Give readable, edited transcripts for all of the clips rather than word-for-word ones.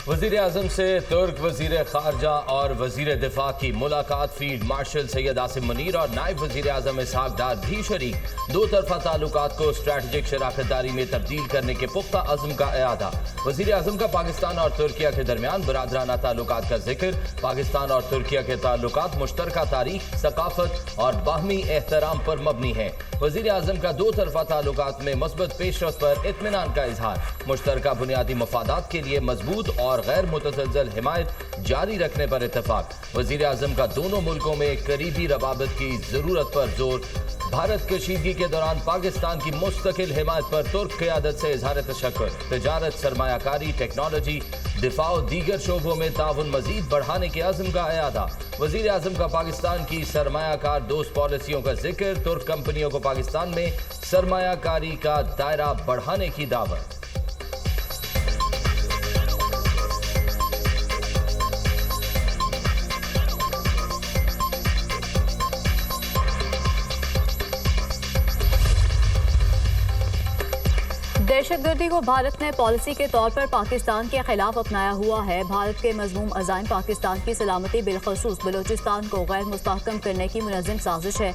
वज़ीर आज़म से तुर्क वज़ीर ख़ारजा और वज़ीर दिफा की मुलाकात। फील्ड मार्शल सैयद आसिम मुनीर और नायब वज़ीर आज़म इसहाक डार भी शरीक। दो तरफ़ा ताल्लुकात को स्ट्रैटेजिक शराकतदारी में तब्दील करने के पुख्ता अज़्म का इरादा। वज़ीर आज़म का पाकिस्तान और तुर्किया के दरमियान बरादराना ताल्लुकात का जिक्र। पाकिस्तान और तुर्किया के ताल्लुकात मुश्तरका तारीख, सकाफत और बाहमी एहतराम पर मबनी है। वज़ीर आज़म का दो तरफ़ा ताल्लुकात में मस्बत पेशरफ्त पर इत्मीनान का इजहार। मुश्तरका बुनियादी मफादात के लिए मजबूत और गैर मुतज़लज़ल हिमायत जारी रखने पर इत्तफाक। वज़ीर आज़म का दोनों मुल्कों में करीबी रबाबत की ज़रूरत पर जोर। भारत कशीदगी के दौरान पाकिस्तान की मुस्तकिल हिमायत पर तुर्क क़यादत से इजहार तशक्कुर। तिजारत, सरमायाकारी, टेक्नोलॉजी, दिफा और दीगर शोबों में ताउन मजीद बढ़ाने के अज़्म का इरादा। वज़ीर आज़म का पाकिस्तान की सरमायाकार दोस्त पॉलिसियों का जिक्र। तुर्क कंपनियों को पाकिस्तान में सरमायाकारी का दायरा बढ़ाने की दावत। दहशतगर्दी को भारत ने पॉलिसी के तौर पर पाकिस्तान के खिलाफ अपनाया हुआ है। भारत के मज़मूम अज़ाइम पाकिस्तान की सलामती बिलखसूस बलूचिस्तान को गैर मुस्तहकम करने की मुनज़्ज़म साजिश है।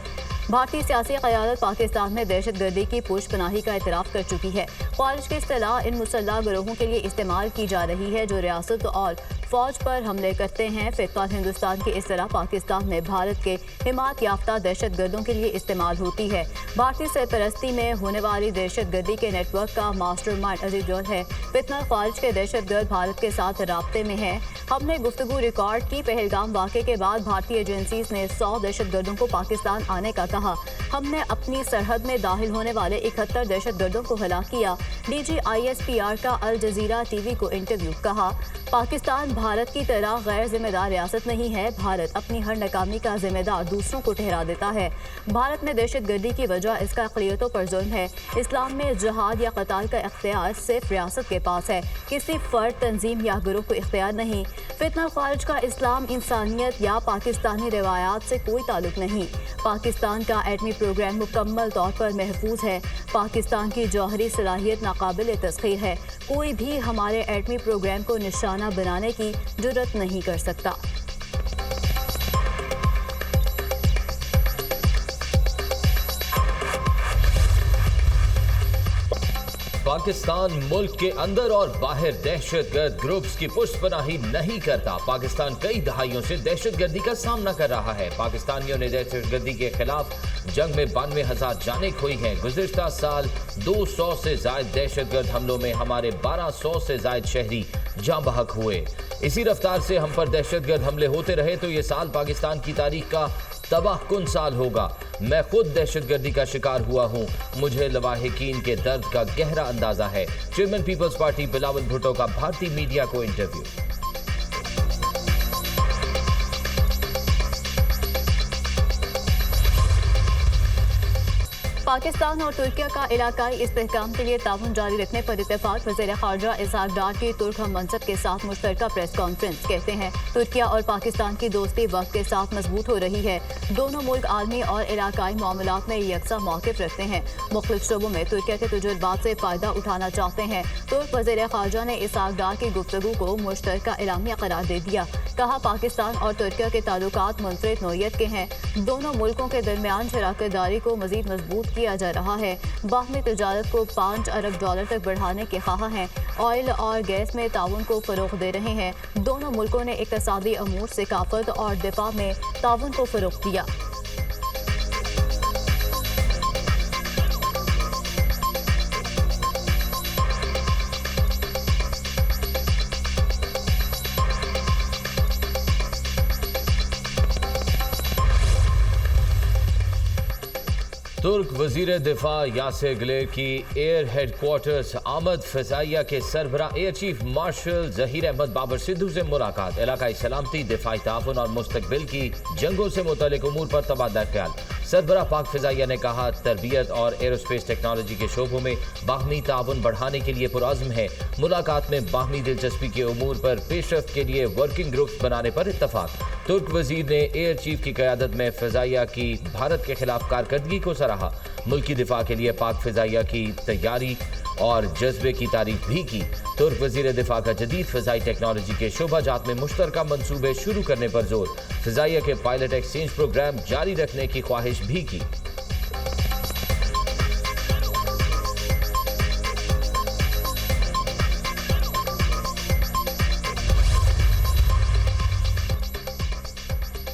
भारतीय सियासी क़यादत पाकिस्तान में दहशतगर्दी की पुष्पनाही का एतराफ़ कर चुकी है। ख़वारिज की इस्तिलाह इन मुसल्लह गिरोहों के लिए इस्तेमाल की जा रही है जो रियासत और फ़ौज पर हमले करते हैं। फ़िलहाल हिंदुस्तान की इस्तिलाह पाकिस्तान में भारत के हिमायत याफ्ता दहशतगर्दों के लिए इस्तेमाल होती है। भारतीय सरपरस्ती में होने वाली दहशतगर्दी के नेटवर्क का मास्टरमाइंड अजीज जोल है। फितना ख़वारिज के दहशतगर्द भारत के साथ राब्ते में हैं। हमने गुफ्तगू रिकॉर्ड की। पहलगाम वाक़े के बाद भारतीय एजेंसीज ने 100 दहशतगर्दों को पाकिस्तान आने का कहा। हमने अपनी सरहद में दाखिल होने वाले 71 दहशतगर्दों को हलाक किया। DGISPR का अल जज़ीरा TV को इंटरव्यू। कहा, पाकिस्तान भारत की तरह गैर जिम्मेदार रियासत नहीं है। भारत अपनी हर नाकामी का जिम्मेदार दूसरों को ठहरा देता है। भारत में दहशतगर्दी की वजह इसका अक़लियतों पर जुल्म है। इस्लाम में जहाद या क़ताल का इख्तियार सिर्फ रियासत के पास है, किसी फ़र्द, तंजीम या ग्रुप को इख्तियार नहीं। फितना ख़वारिज का इस्लाम, इंसानियत या पाकिस्तानी रवायात से कोई ताल्लुक नहीं। पाकिस्तान का एटमी प्रोग्राम मुकम्मल तौर पर महफूज है। पाकिस्तान की जौहरी सलाहियत नाकाबिल तस्ख़ीर है। कोई भी हमारे एटमी प्रोग्राम को निशाना बनाने की जुर्रत नहीं कर सकता। पाकिस्तान मुल्क के अंदर और बाहर दहशतगर्द ग्रुप्स की पुष्पनाही नहीं करता। पाकिस्तान कई दहाइयों से दहशतगर्दी का सामना कर रहा है। पाकिस्तानियों ने दहशतगर्दी के खिलाफ जंग में 92,000 जानें खोई हैं। गुज़िश्ता साल 200 से ज़ायद दहशतगर्द हमलों में हमारे 1200 से ज़ायद शहरी जाँ बहक हुए। इसी रफ्तार से हम पर दहशतगर्द हमले होते रहे तो ये साल पाकिस्तान की तारीख का तबाहकुन साल होगा। मैं खुद दहशतगर्दी का शिकार हुआ हूँ। मुझे लवाहिकीन के दर्द का गहरा अंदाजा है। चेयरमैन पीपल्स पार्टी बिलावल भुट्टो का भारतीय मीडिया को इंटरव्यू। पाकिस्तान और तुर्किया का इलाकाई इस्तेहकाम के लिए ताउन जारी रखने पर इत्तेफाक। वज़ीर ख़ारजा इसहाक डार की तुर्क हम मनसब के साथ मुश्तरका प्रेस कॉन्फ्रेंस। कहते हैं, तुर्किया और पाकिस्तान की दोस्ती वक्त के साथ मजबूत हो रही है। दोनों मुल्क आलमी और इलाकाई मामलात में यकसा मौक़िफ़ रखते हैं। मुख्तलिफ शोबों में तुर्किया के तजुर्बात से फ़ायदा उठाना चाहते हैं। तुर्क वज़ीर ख़ारजा ने इसहाक डार की गुफ्तगू को मुश्तरका एलामिया करार दे दिया। कहा, पाकिस्तान और तुर्किया के ताल्लुकात मुनफरिद नौइयत के हैं। दोनों मुल्कों के दरमियान शराकतदारी को मज़ीद मजबूत किया जा रहा है। बाहमी तिजारत को $5 अरब तक बढ़ाने के ख्वाह हैं। ऑयल और गैस में ताउन को फ़रोग़ दे रहे हैं। दोनों मुल्कों ने इक़्तिसादी अमूर, सकाफ़त और दिफा में ताउन को फ़रोग़ दिया। तुर्क वजीर दिफा यासिर गिलेर की एयर हेडक्वार्टर्स आमद फ़िज़ाइया के सरबराह air chief marshal Zaheer Ahmed Babar Sidhu से मुलाकात। इलाकाई सलामती, दिफाई ताउन और मुस्तक़बिल की जंगों से मुतल्लिक़ उमूर पर तबादला ख्याल। सरबराह पाक फ़िज़ाइया ने कहा, तरबियत और एरोस्पेस टेक्नोलॉजी के शोबों में बाहमी ताउन बढ़ाने के लिए पुरअज़्म है। मुलाकात में बाहमी दिलचस्पी के उमूर पर पेशरफ्त के लिए वर्किंग ग्रुप्स बनाने पर इत्तफाक। तुर्क वजीर ने एयर चीफ की क़यादत में फ़िज़ाइया की भारत के खिलाफ कारकर्दगी को सराहा। मुल्की दिफा के लिए पाक फ़िज़ाइया की तैयारी और जज्बे की तारीफ भी की। तुर्क वजीर दिफा का जदीद फ़िज़ाई टेक्नोलॉजी के शोबाजात में मुश्तरका मंसूबे शुरू करने पर जोर, फ़िज़ाइया के पायलट एक्सचेंज प्रोग्राम जारी रखने की ख्वाहिश भी की।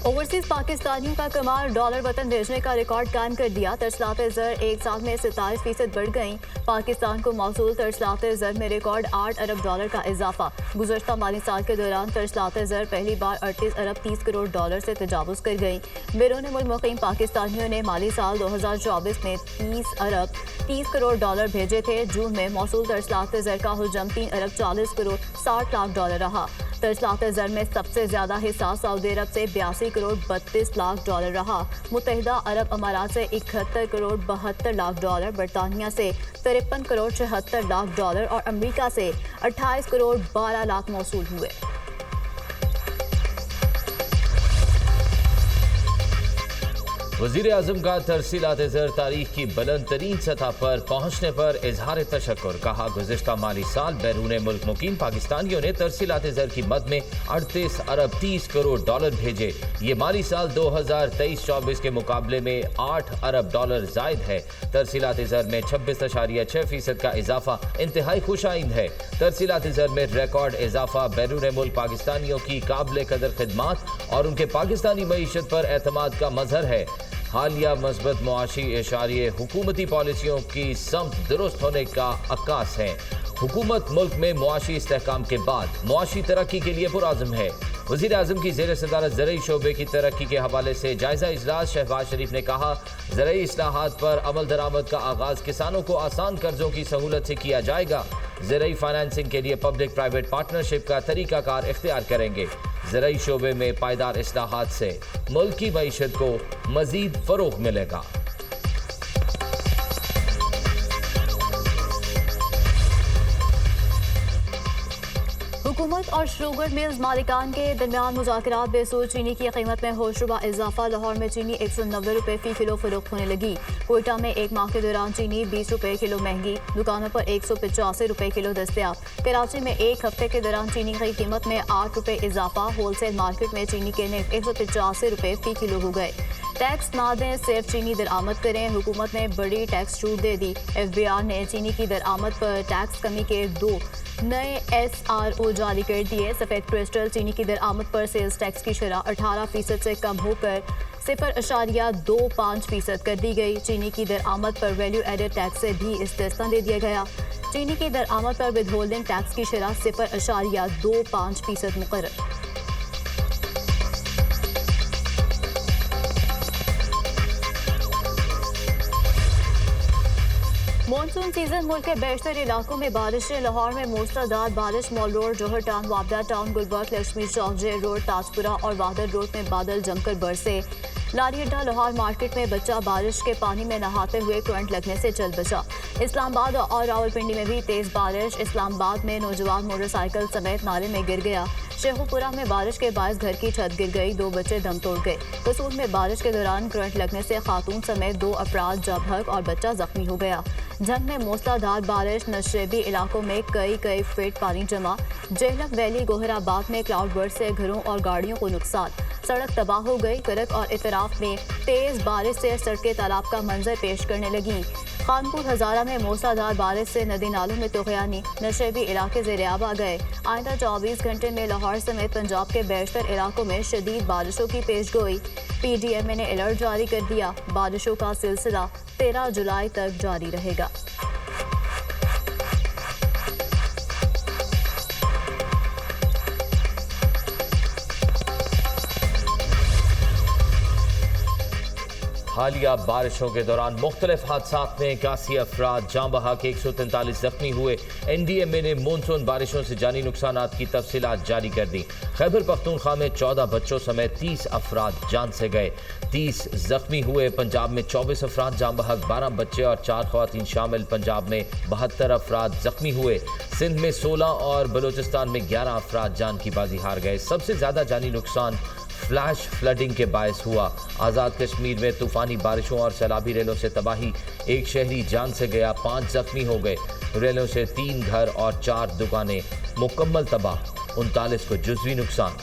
ओवरसीज पाकिस्तानियों का कमाल डॉलर वतन भेजने का रिकॉर्ड कायम कर दिया। तरसलाते ज़र एक साल में 27% बढ़ गई। पाकिस्तान को मौसूल तरसलाते ज़र में रिकॉर्ड 8 अरब डॉलर का इजाफा। गुज़श्ता माली साल के दौरान तरसलाते ज़र पहली बार 38 अरब 30 करोड़ डॉलर से तजावुज़ कर गई। बैरून मुल्क मुक़ीम पाकिस्तानियों ने माली साल 2024 में 30 अरब 30 करोड़ डॉलर भेजे थे। जून में मौसूल तरसलाते ज़र का हुजम 3 अरब 40 करोड़ 60 लाख डॉलर रहा। तरसलाते ज़र में सबसे ज्यादा हिस्सा सऊदी अरब से 82 करोड़ 32 लाख डॉलर रहा। मुत्तहिदा अरब अमारात से 71 करोड़ 72 लाख डॉलर, बरतानिया से 53 करोड़ 76 लाख डॉलर और अमेरिका से 28 करोड़ 12 लाख मौसूल हुए। वज़ीर आज़म का तरसीलाते ज़र तारीख की बुलंद तरीन सतह पर पहुँचने पर इजहार तशक्कुर। कहा, गुज़िश्ता माली साल बैरून मुल्क मुकीम पाकिस्तानियों ने तरसीलाते ज़र की मद में 38 अरब 30 करोड़ डॉलर भेजे। ये माली साल 2023-24 के मुकाबले में 8 अरब डॉलर जायद है। तरसीलाते ज़र में 26.6% का इजाफा इंतहाई खुशाइंद है। तरसीलाते ज़र में रिकॉर्ड इजाफा बैरून मुल्क पाकिस्तानियों की काबिल कदर खिदमात और उनके पाकिस्तानी मईशत पर एतमाद का मजहर है। हालिया मस्बत मुआशी इशारे हुकूमती पॉलिसियों की समत दुरुस्त होने का अक्कास है। हुकूमत मुल्क में मुआशी इस्तेहकाम के बाद मुआशी तरक्की के लिए पुरआज़म है। वज़ीर आज़म की ज़ेर सदारत ज़रई शोबे की तरक्की के हवाले से जायज़ा इजलास शहबाज शरीफ ने कहा, ज़रई इस्लाहात पर अमल दरामद का आगाज़ किसानों को आसान कर्जों की सहूलत से किया जाएगा। ज़रई फाइनेंसिंग के लिए पब्लिक प्राइवेट पार्टनरशिप का तरीकाकार इख्तियार करेंगे। ज़रई शोबे में पायदार इस्लाहात से मुल्क की मईशत को मज़ीद फ़रोग़ मिलेगा। हुकूमत और शुगर मिल्स मालिकान के दरमियान मुज़ाकरात बेसूद। चीनी की कीमत में होशरुबा इजाफा। लाहौर में चीनी 190 रुपये फ़ी किलो फरोख्त होने लगी। कोयटा में एक माह के दौरान चीनी 20 रुपये किलो महंगी, दुकानों पर 185 रुपये किलो दस्तयाब। कराची में एक हफ्ते के दौरान चीनी की कीमत में 8 रुपये इजाफा। होलसेल मार्केट में चीनी के नर्ख 185 रुपये फ़ी किलो हो गए। टैक्स ना दें, सिर्फ चीनी दरामद करें। हुकूमत ने बड़ी टैक्स छूट दे दी। FBR ने चीनी की दरामद पर टैक्स कमी के 2 नए SRO जारी कर दिए। सफ़ेद क्रिस्टल चीनी की दरामद पर सेल्स टैक्स की शरह 18% से कम होकर 0.25% कर दी गई। चीनी की दरामद पर वैल्यू एडेड टैक्स से भी इस्तिस्ना दे दिया गया। चीनी की दरामद पर विदहोल्डिंग टैक्स की शरह 0.25% मुकर्रर। मॉनसून सीजन मुल्क के बेशतर इलाकों में बारिशें। लाहौर में मूसलाधार बारिश। मॉल रोड, जौहर टाउन, वाबदा टाउन, गुलबर्ग, लक्ष्मी चौक, जे रोड, ताजपुरा और वादर रोड में बादल जमकर बरसे। लारी अड्डा लाहौर मार्केट में बच्चा बारिश के पानी में नहाते हुए करंट लगने से चल बचा। इस्लामाबाद और रावलपिंडी में भी तेज बारिश। इस्लामाबाद में नौजवान मोटरसाइकिल समेत नाले में गिर गया। शेखुपुरा में बारिश के बायस घर की छत गिर गई, 2 बच्चे दम तोड़ गए। कसूर में बारिश के दौरान करंट लगने से खातून समेत 2 अफराद जबहक और बच्चा जख्मी हो गया। झंग में मूसलाधार बारिश। नशेबी इलाकों में कई फीट पानी जमा। जेहलम वैली गोहराबाद में क्लाउड बर्स्ट से घरों और गाड़ियों को नुकसान। सड़क तबाह हो गई। करक और इतराफ में तेज बारिश से सड़कें तालाब का मंजर पेश करने लगी। खानपुर हजारा में मूसलाधार बारिश से नदी नालों में तुगयानी। नशेबी इलाके ज़ेरियाब आ गए। आइंदा 24 घंटे में लाहौर समेत पंजाब के बेशतर इलाकों में शदीद बारिशों की पेशगोई। PDMA ने अलर्ट जारी कर दिया। बारिशों का सिलसिला 13 जुलाई तक जारी रहेगा। हालिया बारिशों के दौरान मुख्तलिफ हादसात में 81 अफराद जाँ बहक, 143 जख्मी हुए। NDMA ने मानसून बारिशों से जानी नुकसानात की तफसीलात जारी कर दी। खैबर पख्तूनख्वा में 14 बच्चों समेत 30 अफराद जान से गए, 30 जख्मी हुए। पंजाब में 24 अफराद जाँ बहक, 12 बच्चे और 4 खवातीन शामिल। पंजाब में 72 अफराद जख्मी हुए। सिंध में 16 और बलूचिस्तान में 11 अफराद जान की बाजी हार गए। सबसे ज्यादा जानी नुकसान फ्लैश फ्लडिंग के बायस हुआ। आज़ाद कश्मीर में तूफानी बारिशों और सैलाबी रेलों से तबाही, 1 शहरी जान से गया, 5 जख्मी हो गए। रेलों से 3 घर और 4 दुकानें मुकम्मल तबाह, 39 को जुज़वी नुकसान।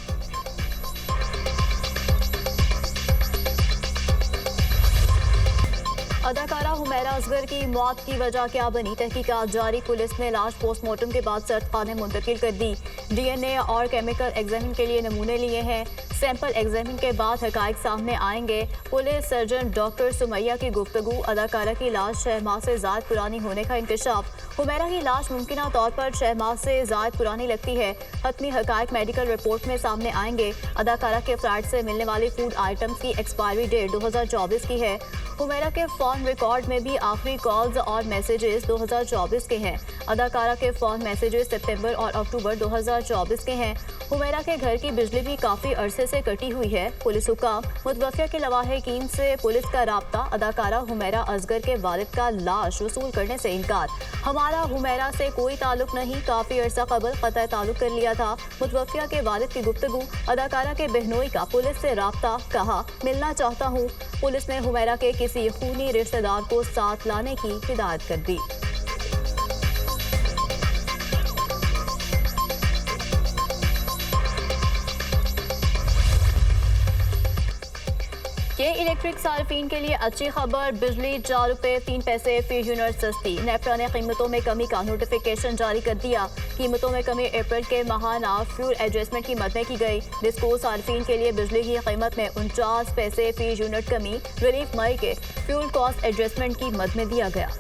अदाकारा हुमैरा असगर की मौत की वजह क्या बनी, तहकीकात जारी। पुलिस ने लाश पोस्टमार्टम के बाद सर्द खाने मुंतकिल कर दी। DNA और केमिकल एग्जामिन के लिए नमूने लिए हैं। सैंपल एग्जामिन के बाद हकाइक सामने आएंगे। पुलिस सर्जन डॉक्टर सुमैया की गुफ्तगू। अदाकारा की लाश 6 माह से ज़्यादा पुरानी होने का इंकशाफ। हुमैरा की लाश मुमकिना तौर पर 6 माह से ज़्यादा पुरानी लगती है। हतमी हकाइक मेडिकल रिपोर्ट में सामने आएंगे। अदाकारा के फ्लैट से मिलने वाली फूड आइटम्स की एक्सपायरी डेट 2024 की है। हुमैरा के फ़ोन रिकॉर्ड में भी आखिरी कॉल्स और मैसेजेस 2024 के हैं। अदाकारा के फ़ोन मैसेजेस सितंबर और अक्टूबर 2024 के हैं। हुमैरा के घर की बिजली भी काफ़ी अरसे से कटी हुई है। पुलिस हुकाम मुतवफ़्फ़िया के लवाहिकीन से पुलिस का राब्ता। अदाकारा हुमैरा असगर के वालिद का लाश वसूल करने से इनकार। हमारा हुमैरा से कोई ताल्लुक नहीं, काफ़ी अरसा कबल क़तअ ताल्लुक कर लिया था। मुतवफ़्फ़िया के वालिद की गुफ्तगू। अदाकारा के बहनोई का पुलिस से राब्ता, कहा मिलना चाहता हूँ। पुलिस ने हुमैरा के किसी खूनी रिश्तेदार को साथ लाने की हिदायत कर दी। ये इलेक्ट्रिक सार्फिन के लिए अच्छी खबर। बिजली 4 रुपये 3 पैसे फी यूनिट सस्ती। नेफ्रा ने कीमतों में कमी का नोटिफिकेशन जारी कर दिया। कीमतों में कमी अप्रैल के माहाना फ्यूल एडजस्टमेंट की मद में की गई। डिस्को सार्फिन के लिए बिजली की कीमत में 49 पैसे फी यूनिट कमी। रिलीफ मई के फ्यूल कॉस्ट एडजस्टमेंट की मद में दिया गया।